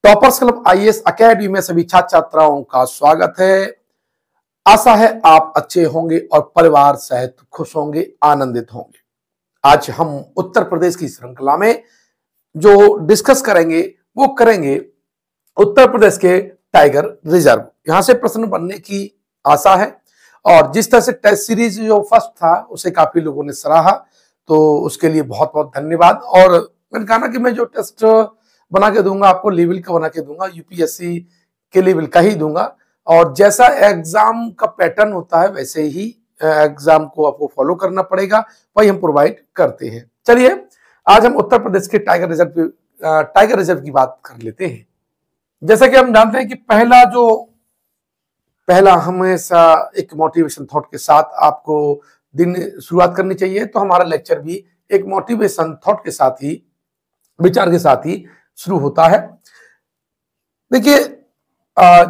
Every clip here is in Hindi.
टॉपर्स क्लब आईएएस एकेडमी में सभी छात्र छात्राओं का स्वागत है। आशा है आप अच्छे होंगे और परिवार सहित खुश होंगे, आनंदित होंगे। आज हम उत्तर प्रदेश की श्रृंखला में जो डिस्कस करेंगे वो करेंगे उत्तर प्रदेश के टाइगर रिजर्व। यहां से प्रश्न बनने की आशा है और जिस तरह से टेस्ट सीरीज जो फर्स्ट था उसे काफी लोगों ने सराहा, तो उसके लिए बहुत बहुत धन्यवाद। और मैंने कहा ना कि मैं जो टेस्ट बना के दूंगा आपको लेवल का बना के दूंगा, यूपीएससी के लेवल का ही दूंगा और जैसा एग्जाम का पैटर्न होता है वैसे ही एग्जाम को आपको फॉलो करना पड़ेगा, वही हम प्रोवाइड करते हैं। चलिए आज हम उत्तर प्रदेश के टाइगर रिजर्व की बात कर लेते हैं। जैसा कि हम जानते हैं कि पहला हमेशा एक मोटिवेशन थॉट के साथ आपको दिन शुरुआत करनी चाहिए, तो हमारा लेक्चर भी एक मोटिवेशन थॉट के साथ ही, विचार के साथ ही शुरू होता है। देखिए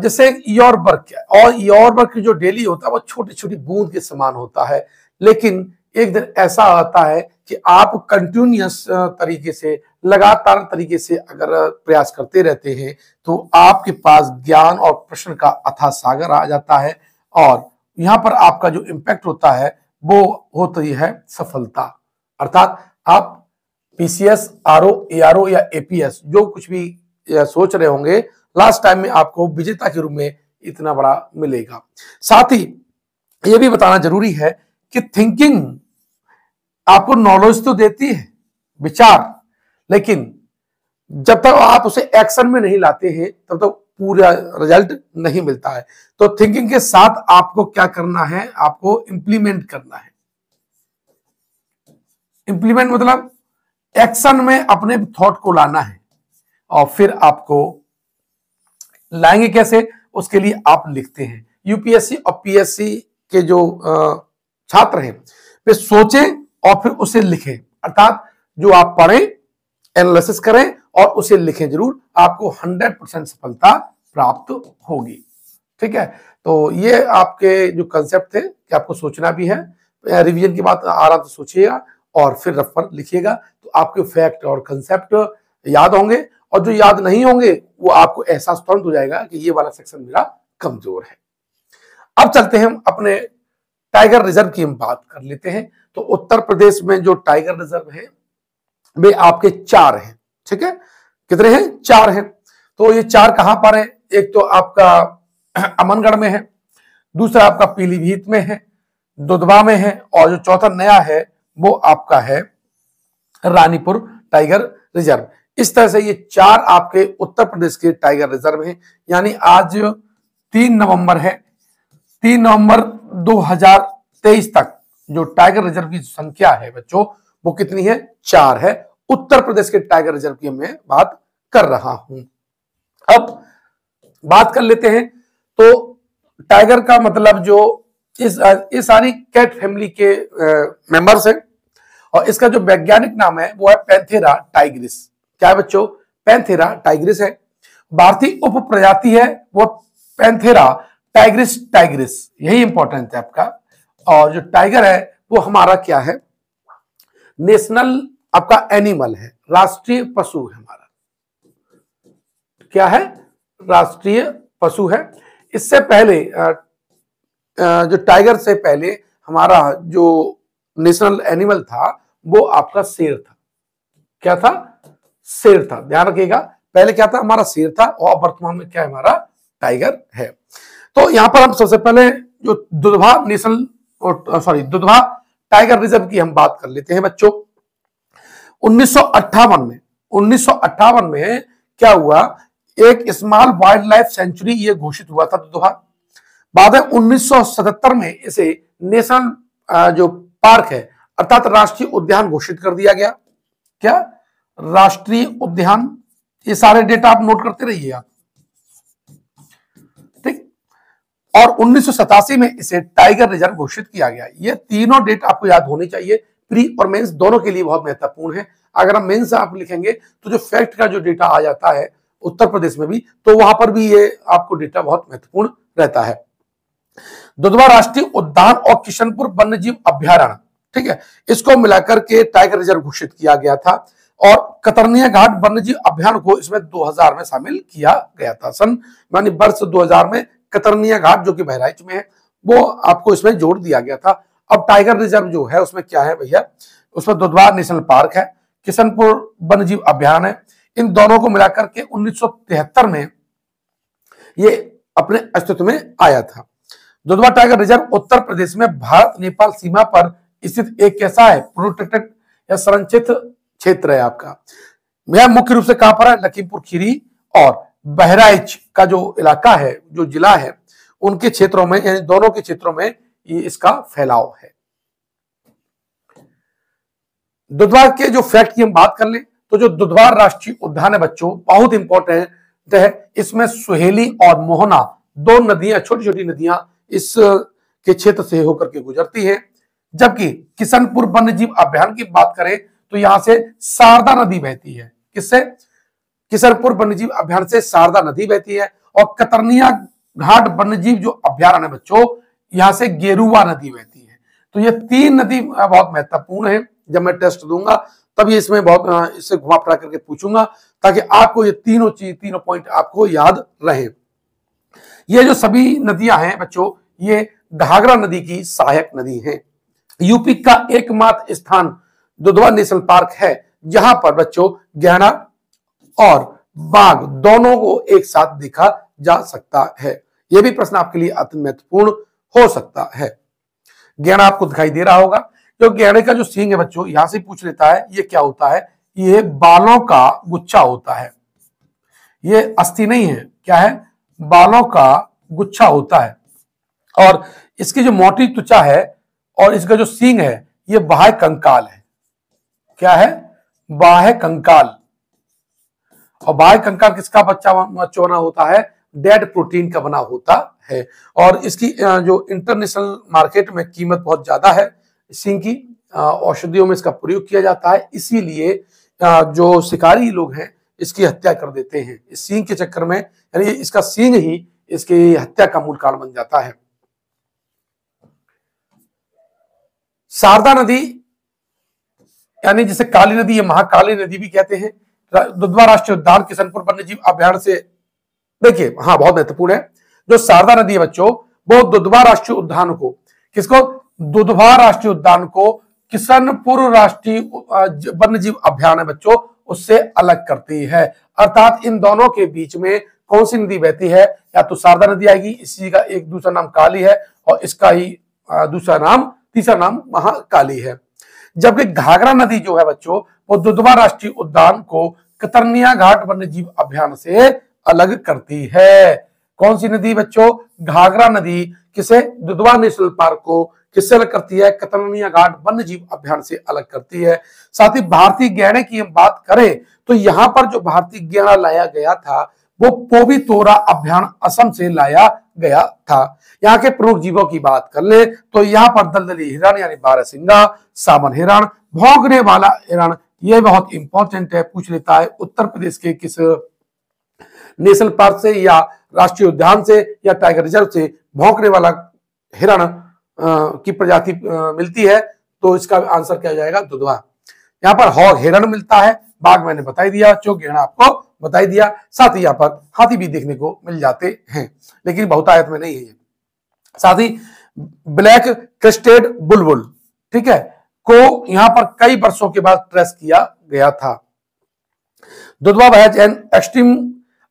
जैसे योर वर्क और योर वर्क जो डेली होता है वो छोटी छोटी बूंद के समान होता है, लेकिन एक दिन ऐसा आता है कि आप कंटिन्यूअस तरीके से, लगातार तरीके से अगर प्रयास करते रहते हैं तो आपके पास ज्ञान और प्रश्न का अथाह सागर आ जाता है और यहाँ पर आपका जो इम्पैक्ट होता है वो होती है सफलता। अर्थात आप पीसीएस, आरओ, एआरओ या एपीएस जो कुछ भी सोच रहे होंगे, लास्ट टाइम में आपको विजेता के रूप में इतना बड़ा मिलेगा। साथ ही यह भी बताना जरूरी है कि थिंकिंग आपको नॉलेज तो देती है, विचार, लेकिन जब तक आप उसे एक्शन में नहीं लाते हैं तब तक पूरा रिजल्ट नहीं मिलता है। तो थिंकिंग के साथ आपको क्या करना है, आपको इंप्लीमेंट करना है। इंप्लीमेंट मतलब एक्शन में अपने थॉट को लाना है और फिर आपको लाएंगे कैसे, उसके लिए आप लिखते हैं। यूपीएससी और पीएससी के जो छात्र हैं वे सोचें और फिर उसे लिखें, अर्थात जो आप पढ़ें, एनालिसिस करें और उसे लिखें जरूर, आपको 100% सफलता प्राप्त होगी। ठीक है, तो ये आपके जो कंसेप्ट थे कि आपको सोचना भी है, रिवीजन की बात आराम से सोचिएगा और फिर रफ पर लिखिएगा, तो आपके फैक्ट और कंसेप्ट याद होंगे और जो याद नहीं होंगे वो आपको एहसास तुरंत हो जाएगा कि ये वाला सेक्शन मेरा कमजोर है। अब चलते हैं हम अपने टाइगर रिजर्व की हम बात कर लेते हैं। तो उत्तर प्रदेश में जो टाइगर रिजर्व है वे आपके 4 हैं। ठीक है, कितने हैं? 4 हैं। तो ये 4 कहां पर है? एक तो आपका अमनगढ़ में है, दूसरा आपका पीलीभीत में है, दुधवा में है और जो चौथा नया है वो आपका है रानीपुर टाइगर रिजर्व। इस तरह से ये 4 आपके उत्तर प्रदेश के टाइगर रिजर्व हैं। यानी आज 3 नवंबर है, 3 नवंबर 2023 तक जो टाइगर रिजर्व की संख्या है बच्चों वो कितनी है? 4 है। उत्तर प्रदेश के टाइगर रिजर्व की मैं बात कर रहा हूं। अब बात कर लेते हैं तो टाइगर का मतलब जो इस सारी कैट फैमिली के मेंबर्स हैं और इसका जो वैज्ञानिक नाम है वो है पैंथेरा टाइग्रिस। क्या है बच्चों? पैंथेरा टाइग्रिस है। भारतीय उप प्रजाति है वो पैंथेरा टाइग्रिस, यही इंपॉर्टेंट है आपका। और जो टाइगर है वो हमारा क्या है? नेशनल आपका एनिमल है, राष्ट्रीय पशु है हमारा। क्या है? राष्ट्रीय पशु है। इससे पहले जो टाइगर से पहले हमारा जो नेशनल एनिमल था वो आपका शेर था। क्या था? शेर था। ध्यान रखिएगा, पहले क्या था? हमारा शेर था और वर्तमान में क्या है? हमारा टाइगर है। तो यहां पर हम सबसे पहले जो दुधवा टाइगर रिजर्व की हम बात कर लेते हैं बच्चों। 1958 में क्या हुआ? एक स्मॉल वाइल्ड लाइफ सेंचुरी ये घोषित हुआ था दुधवा। बाद में 1977 में इसे नेशनल जो पार्क है अर्थात राष्ट्रीय उद्यान घोषित कर दिया गया। क्या? राष्ट्रीय उद्यान। ये सारे डेटा आप नोट करते रहिए आप। ठीक। और 1987 में इसे टाइगर रिजर्व घोषित किया गया। ये तीनों डेट आपको याद होनी चाहिए, प्री और मेंस दोनों के लिए बहुत महत्वपूर्ण है। अगर हम मेंस आप लिखेंगे तो जो फैक्ट का जो डेटा आ जाता है उत्तर प्रदेश में भी, तो वहां पर भी ये आपको डेटा बहुत महत्वपूर्ण रहता है। दुधवा राष्ट्रीय उद्यान और किशनपुर वन्यजीव अभ्यारण्य, ठीक है, इसको मिलाकर के टाइगर रिजर्व घोषित किया गया था। और कतरनिया घाट वन्यजीव अभियान को इसमें 2000 में शामिल किया गया था। सन मानी वर्ष 2000 में कतरनिया घाट जो कि बहराइच में है वो आपको इसमें जोड़ दिया गया था। अब टाइगर रिजर्व जो है उसमें क्या है भैया, उसमें दुधवा नेशनल पार्क है, किशनपुर वन्यजीव अभियान है। इन दोनों को मिलाकर के 1973 में ये अपने अस्तित्व में आया था। दुधवा टाइगर रिजर्व उत्तर प्रदेश में भारत नेपाल सीमा पर स्थित एक कैसा है, प्रोटेक्टेड या संरक्षित क्षेत्र है आपका। यह मुख्य रूप से कहां पर है, लखीमपुर खीरी और बहराइच का जो इलाका है, जो जिला है, उनके क्षेत्रों में, यानी दोनों के क्षेत्रों में ये इसका फैलाव है। दुधवा के जो फैक्ट की हम बात कर ले तो जो दुधवा राष्ट्रीय उद्यान है बच्चों बहुत इंपॉर्टेंट है। इसमें सुहेली और मोहना दो नदियां, छोटी छोटी नदियां इस के क्षेत्र से होकर के गुजरती है। जबकि किशनपुर वन्यजीव अभियान की बात करें तो यहां से शारदा नदी बहती है। किससे? किशनपुर वन्यजीव अभियान से शारदा नदी बहती है। और कतरनिया घाट वन्यजीव जो अभ्यारण्य है बच्चों, यहां से गेरुआ नदी बहती है। तो ये तीन नदी बहुत महत्वपूर्ण है। जब मैं टेस्ट दूंगा तब ये इसमें बहुत इससे घुमा फिरा करके पूछूंगा ताकि आपको ये तीनों पॉइंट आपको याद रहे। ये जो सभी नदियां हैं बच्चों, ये घाघरा नदी की सहायक नदी है। यूपी का एकमात्र स्थान दुधवा नेशनल पार्क है जहां पर बच्चों गैंडा और बाघ दोनों को एक साथ देखा जा सकता है। यह भी प्रश्न आपके लिए अत्यंत महत्वपूर्ण हो सकता है। गैंडा आपको दिखाई दे रहा होगा। जो गैंडे का जो सींग है बच्चों, यहां से पूछ लेता है ये क्या होता है, ये बालों का गुच्छा होता है। ये अस्थि नहीं है, क्या है, बालों का गुच्छा होता है। और इसकी जो मोटी त्वचा है और इसका जो सींग है ये बाह्य कंकाल है। क्या है? बाह्य कंकाल। और बाह्य कंकाल किसका बच्चा बना होता है? डेड प्रोटीन का बना होता है। और इसकी जो इंटरनेशनल मार्केट में कीमत बहुत ज्यादा है सींग की। औषधियों में इसका प्रयोग किया जाता है, इसीलिए जो शिकारी लोग हैं इसकी हत्या कर देते हैं इस सींग के चक्कर में। यानी इसका सींग ही इसकी हत्या का मूल कारण बन जाता है। शारदा नदी यानी जिसे काली नदी या महाकाली नदी भी कहते हैं, दुधवा राष्ट्रीय उद्यान किशनपुर वन्यजीव अभ्यारण्य से, देखिए हाँ बहुत महत्वपूर्ण है। जो शारदा नदी है बच्चों वो दुधवा राष्ट्रीय उद्यान को, किसको? दुधवा राष्ट्रीय उद्यान को किशनपुर राष्ट्रीय वन्यजीव अभ्यारण्य है बच्चों, उससे अलग करती है। अर्थात इन दोनों के बीच में कौन सी नदी बहती है? या तो शारदा नदी आएगी, इसी का एक दूसरा नाम काली है और इसका ही तीसरा नाम महाकाली है। जबकि घाघरा नदी जो है बच्चों वो दुधवा राष्ट्रीय उद्यान को कतरनिया घाट वन्यजीव अभ्यारण्य से अलग करती है। कौन सी नदी बच्चों? घाघरा नदी किसे? दुधवा नेशनल पार्क को किससे अलग करती है? कतरनिया घाट वन्यजीव अभ्यारण्य से अलग करती है। साथ ही भारतीय गैंडे की हम बात करें तो यहां पर जो भारतीय गैंडा लाया गया था वो पोबी तोरा अभ्यारण्य असम से लाया गया था। यहाँ के प्रमुख जीवों की बात कर ले तो यहाँ पर दलदली हिरण यानी बारहसिंगा, सामन हिरण, भौंकने वाला हिरण, ये बहुत इंपॉर्टेंट है, पूछ लेता है उत्तर प्रदेश के किस नेशनल पार्क से या राष्ट्रीय उद्यान से या टाइगर रिजर्व से भौंकने वाला हिरण की प्रजाति मिलती है। तो इसका आंसर क्या जाएगा? दुधवा। यहाँ पर हॉग हिरण मिलता है, बाघ मैंने बताई दिया, चौक गैंडा आपको बताई दिया। साथ ही यहाँ पर हाथी भी देखने को मिल जाते हैं लेकिन बहुतायत में नहीं है। साथ ही ब्लैक क्रेस्टेड बुलबुल, ठीक है, को यहाँ पर कई वर्षों के बाद ट्रेस किया गया था। दुधवा बहज एंड एक्सट्रीम।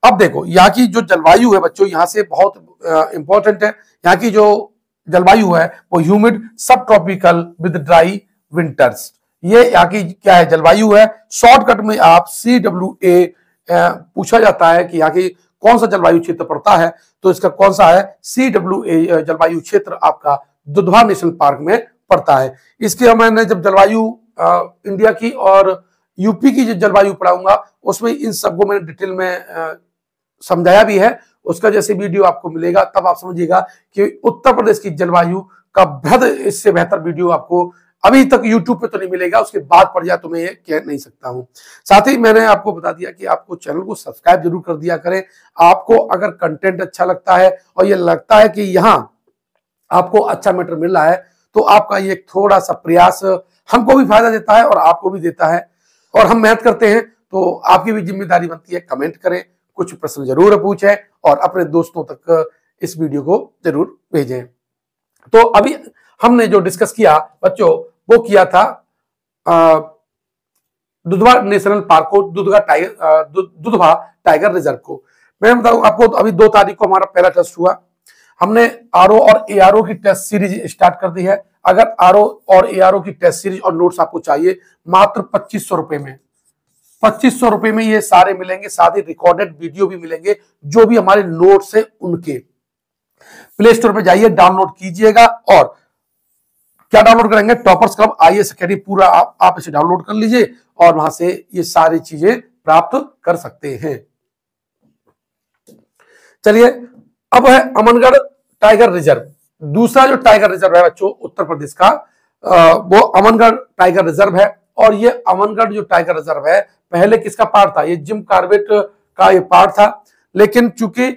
अब देखो यहाँ की जो जलवायु है बच्चों यहाँ से बहुत इंपॉर्टेंट है। यहाँ की जो जलवायु है वो ह्यूमिड सब ट्रॉपिकल विद ड्राई विंटर्स। ये यहाँ की क्या है? जलवायु है। शॉर्टकट में आप CWA पूछा जाता है कि यहाँ की कौन सा जलवायु क्षेत्र पड़ता है, तो इसका कौन सा है? CWA जलवायु क्षेत्र आपका दुधवा नेशनल पार्क में पड़ता है। इसके मैंने जब जलवायु इंडिया की और यूपी की जो जलवायु पढ़ाऊंगा उसमें इन सबको मैंने डिटेल में समझाया भी है। उसका जैसे वीडियो आपको मिलेगा तब आप समझिएगा कि उत्तर प्रदेश की जलवायु का इससे बेहतर वीडियो आपको अभी तक YouTube पे तो नहीं मिलेगा, उसके बाद पड़ जाए तो मैं ये कह नहीं सकता हूं। साथ ही मैंने आपको बता दिया कि आपको चैनल को सब्सक्राइब जरूर कर दिया करें। आपको अगर कंटेंट अच्छा लगता है और ये लगता है कि यहाँ आपको अच्छा मैटर मिल रहा है तो आपका ये थोड़ा सा प्रयास हमको भी फायदा देता है और आपको भी देता है। और हम मेहनत करते हैं तो आपकी भी जिम्मेदारी बनती है, कमेंट करें, कुछ प्रश्न जरूर पूछें और अपने दोस्तों तक इस वीडियो को जरूर भेजें। तो अभी हमने जो डिस्कस किया बच्चों, वो किया था दुधवा नेशनल पार्क को, दुधवा टाइगर रिजर्व को। मैं बताऊं आपको, तो अभी 2 तारीख को हमारा पहला टेस्ट हुआ। हमने आरओ और एआरओ की टेस्ट सीरीज स्टार्ट कर दी है। अगर आरओ और एआरओ की टेस्ट सीरीज और नोट्स आपको चाहिए, मात्र 2500 रुपए में, 2500 रुपए में ये सारे मिलेंगे। साथ ही रिकॉर्डेड वीडियो भी मिलेंगे, जो भी हमारे नोट्स है उनके। प्ले स्टोर पे जाइए, डाउनलोड कीजिएगा। और क्या डाउनलोड करेंगे? टॉपर्स क्लब आईएएस अकेडमी पूरा आप इसे डाउनलोड कर लीजिए और वहां से ये सारी चीजें प्राप्त कर सकते हैं। चलिए, अब है अमनगढ़ टाइगर रिजर्व। दूसरा जो टाइगर रिजर्व है बच्चों उत्तर प्रदेश का, वो अमनगढ़ टाइगर रिजर्व है। और ये अमनगढ़ जो टाइगर रिजर्व है, पहले किसका पार्ट था? ये जिम कॉर्बेट का ये पार्ट था। लेकिन चूंकि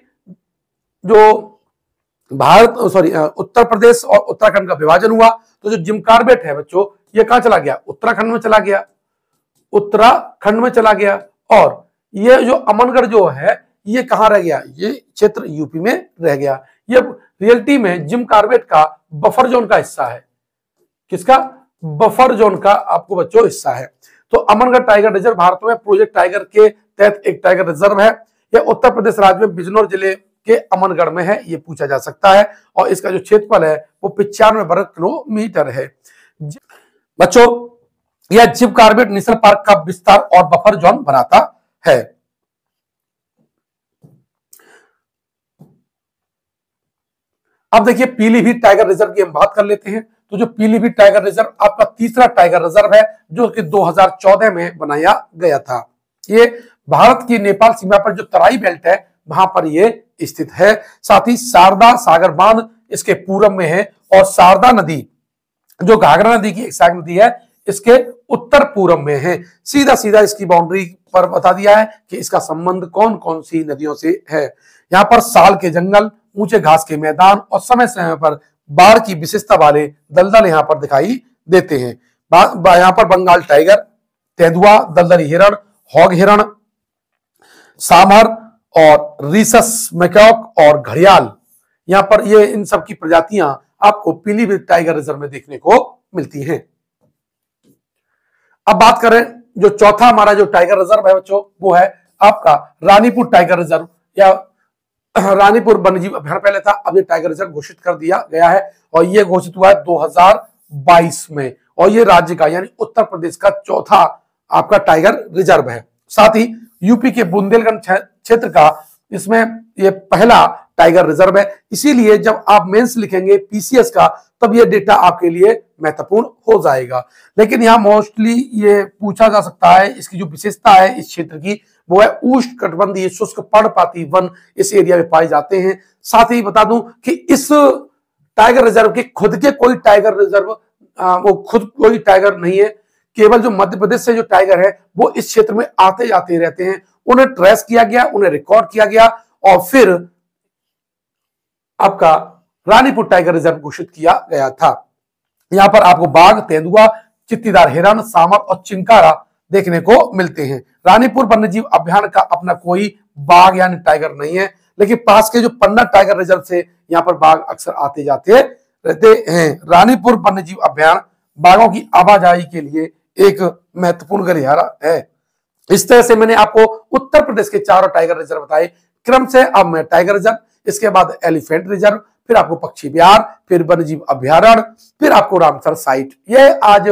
जो उत्तर प्रदेश और उत्तराखंड का विभाजन हुआ, तो जो जिम कॉर्बेट है बच्चों, ये कहां चला गया? उत्तराखंड में चला गया, उत्तराखंड में चला गया। और ये जो अमनगढ़ जो है, ये कहां रह गया? ये क्षेत्र यूपी में रह गया। ये रियलिटी में जिम कॉर्बेट का बफर जोन का हिस्सा है। किसका? बफर जोन का आपको बच्चों हिस्सा है। तो अमनगढ़ टाइगर रिजर्व भारत में प्रोजेक्ट टाइगर के तहत एक टाइगर रिजर्व है। यह उत्तर प्रदेश राज्य में बिजनौर जिले के अमनगढ़ में है, ये पूछा जा सकता है। और इसका जो क्षेत्रफल है वो 95 वर्ग किलोमीटर है। बच्चों, यह जिम कॉर्बेट नेशनल पार्क का विस्तार और बफर जोन बनाता है। अब देखिए, पीलीभीत टाइगर रिजर्व की हम बात कर लेते हैं। तो जो पीलीभीत टाइगर रिजर्व आपका तीसरा टाइगर रिजर्व है, जो कि 2014 में बनाया गया था। ये भारत की नेपाल सीमा पर जो तराई बेल्ट है, वहां पर ये स्थित है। साथ ही शारदा सागर बांध इसके पूर्व में है। और शारदा नदी, जो घाघरा नदी की एक सहायक नदी है, इसके उत्तर पूर्व में है। सीधा सीधा इसकी बाउंड्री पर बता दिया है कि इसका संबंध कौन कौन सी नदियों से है। यहाँ पर साल के जंगल, ऊंचे घास के मैदान और समय समय पर बाढ़ की विशेषता वाले दलदल यहाँ पर दिखाई देते हैं। यहाँ पर बंगाल टाइगर, तेंदुआ, दलदली हिरण, हॉग हिरण, सामर और रीसस मैकॉक और घड़ियाल, यहाँ पर ये इन सब की प्रजातियां आपको पीलीभीत टाइगर रिजर्व में देखने को मिलती हैं। अब बात करें जो चौथा हमारा जो टाइगर रिजर्व है बच्चों, वो है आपका रानीपुर टाइगर रिजर्व या रानीपुर वन्यजीव अभ्यारण्य पहले था, अब ये टाइगर रिजर्व घोषित कर दिया गया है। और ये घोषित हुआ है 2022 में। और ये राज्य का यानी उत्तर प्रदेश का चौथा आपका टाइगर रिजर्व है। साथ ही यूपी के बुंदेलखंड क्षेत्र का इसमें ये पहला टाइगर रिजर्व है। इसीलिए जब आप मेंस लिखेंगे पीसीएस का, तब ये डेटा आपके लिए महत्वपूर्ण हो जाएगा। लेकिन यहाँ मोस्टली ये पूछा जा सकता है, इसकी जो विशेषता है इस क्षेत्र की, वो है उष्ण कटिबंधीय शुष्क पर्णपाती वन इस एरिया में पाए जाते हैं। साथ ही बता दूं कि इस टाइगर रिजर्व के खुद के कोई टाइगर रिजर्व वो खुद कोई टाइगर नहीं है। केवल जो मध्य प्रदेश से जो टाइगर है वो इस क्षेत्र में आते जाते रहते हैं। उन्हें ट्रेस किया गया, उन्हें रिकॉर्ड किया गया और फिर आपका रानीपुर टाइगर रिजर्व घोषित किया गया था। यहां पर आपको बाघ, तेंदुआ, चित्तीदार हिरण, सामर और चिंकारा देखने को मिलते हैं। रानीपुर वन्यजीव अभ्यारण्य का अपना कोई बाघ यानी टाइगर नहीं है, लेकिन पास के जो पन्ना टाइगर रिजर्व से यहाँ पर बाघ अक्सर आते जाते रहते हैं। रानीपुर वन्यजीव अभ्यारण्य बाघों की आवाजाही के लिए एक महत्वपूर्ण गलियारा है। इस तरह से मैंने आपको उत्तर प्रदेश के चारों टाइगर रिजर्व बताए क्रम से। अब मैं टाइगर रिजर्व, इसके बाद एलिफेंट रिजर्व, फिर आपको पक्षी विहार, फिर वन्यजीव अभ्यारण्य, फिर आपको रामसर साइट। ये आज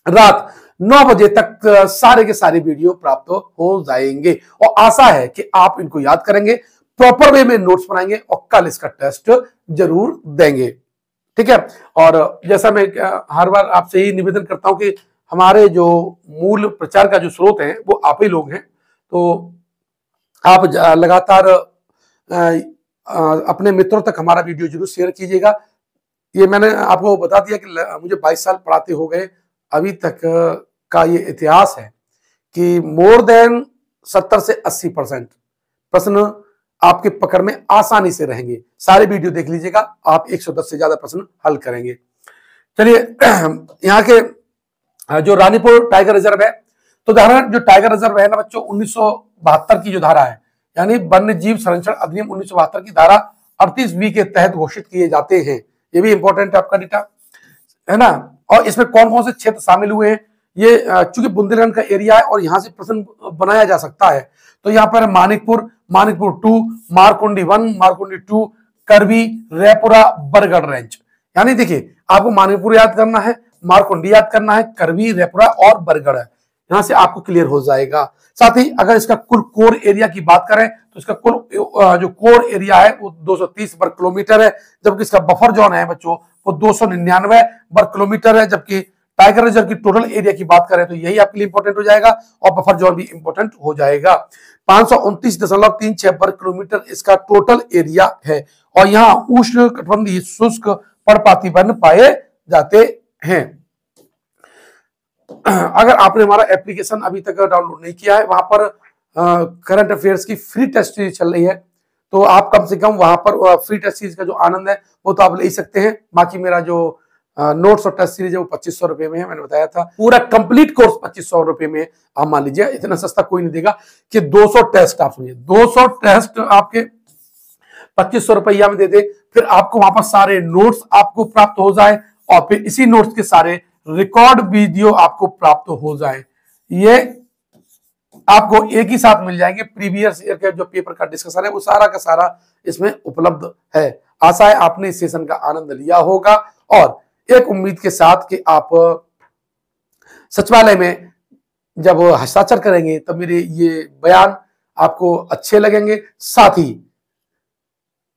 रात 9 बजे तक सारे के सारे वीडियो प्राप्त हो जाएंगे और आशा है कि आप इनको याद करेंगे, प्रॉपर वे में नोट्स बनाएंगे और कल इसका टेस्ट जरूर देंगे। ठीक है। और जैसा मैं हर बार आपसे ही निवेदन करता हूं कि हमारे जो मूल प्रचार का जो स्रोत है वो आप ही लोग हैं, तो आप लगातार अपने मित्रों तक हमारा वीडियो जरूर शेयर कीजिएगा। ये मैंने आपको बता दिया कि मुझे 22 साल पढ़ाते हो गए, अभी तक का ये इतिहास है कि मोर देन 70 से 80% प्रश्न आपके पकड़ में आसानी से रहेंगे। सारे वीडियो देख लीजिएगा, आप 110 से ज्यादा प्रश्न हल करेंगे। चलिए, यहाँ के जो रानीपुर टाइगर रिजर्व है, तो धारा जो टाइगर रिजर्व है ना बच्चों 1972 की जो धारा है, यानी वन्य जीव संरक्षण अधिनियम 1972 की धारा 38B के तहत घोषित किए जाते हैं। ये भी इंपॉर्टेंट है आपका डेटा, है ना। और इसमें कौन कौन से क्षेत्र शामिल हुए हैं, ये चूंकि बुंदेलखंड का एरिया है और यहां से प्रश्न बनाया जा सकता है, तो यहाँ पर मानिकपुर, मानिकपुर 2, मारकुंडी 1, मारकुंडी 2, करवी, रेपुरा, बरगढ़ रेंज। यानी देखिए आपको मानिकपुर याद करना है, मारकुंडी याद करना है, करवी, रेपुरा और बरगढ़ है, यहां से आपको क्लियर हो जाएगा। साथ ही अगर इसका कुल कोर एरिया की बात करें तो इसका कुल जो कोर एरिया है वो 230 वर्ग किलोमीटर है, जबकि इसका बफर जोन है बच्चों वो 299 वर्ग किलोमीटर है। जबकि टाइगर रिजर्व की टोटल एरिया की बात करें तो यही आपके लिए इंपॉर्टेंट हो जाएगा और बफर जोन भी इंपॉर्टेंट हो जाएगा। 529.36 वर्ग किलोमीटर इसका टोटल एरिया है और यहाँ उष्ण कटिबंधीय शुष्क पर्णपाती वन पाए जाते हैं। अगर आपने हमारा एप्लीकेशन अभी तक डाउनलोड नहीं किया है, वहां पर करंट अफेयर्स की फ्री टेस्ट सीरीज चल रही है, तो आप कम से कम वहां पर फ्री टेस्ट सीरीज का जो आनंद है वो तो आप ले सकते हैं। बाकी मेरा जो नोट्स और टेस्ट सीरीज है वो 2500 रुपए में है, मैंने बताया था। पूरा कंप्लीट कोर्स 2500 रुपए में आप मान लीजिए, इतना सस्ता कोई नहीं देगा कि 200 टेस्ट आप समझिए 200 टेस्ट आपके 2500 रुपया में दे दे, फिर आपको वहां पर सारे नोट्स आपको प्राप्त हो जाए और फिर इसी नोट्स के सारे रिकॉर्ड वीडियो आपको प्राप्त हो जाए। ये आपको एक ही साथ मिल जाएंगे। प्रीवियस ईयर का जो पेपर का डिस्कशन है वो सारा का सारा इसमें उपलब्ध है। आशा है आपने इस सेशन का आनंद लिया होगा और एक उम्मीद के साथ कि आप सचिवालय में जब हस्ताक्षर करेंगे तब मेरे ये बयान आपको अच्छे लगेंगे। साथ ही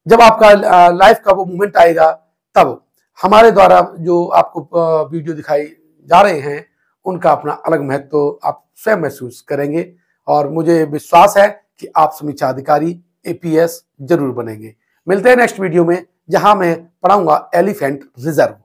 जब आपका लाइफ का वो मूवमेंट आएगा तब हमारे द्वारा जो आपको वीडियो दिखाई जा रहे हैं उनका अपना अलग महत्व तो आप स्वयं महसूस करेंगे और मुझे विश्वास है कि आप समीक्षा अधिकारी APS जरूर बनेंगे। मिलते हैं नेक्स्ट वीडियो में जहां मैं पढ़ाऊंगा एलिफेंट रिजर्व।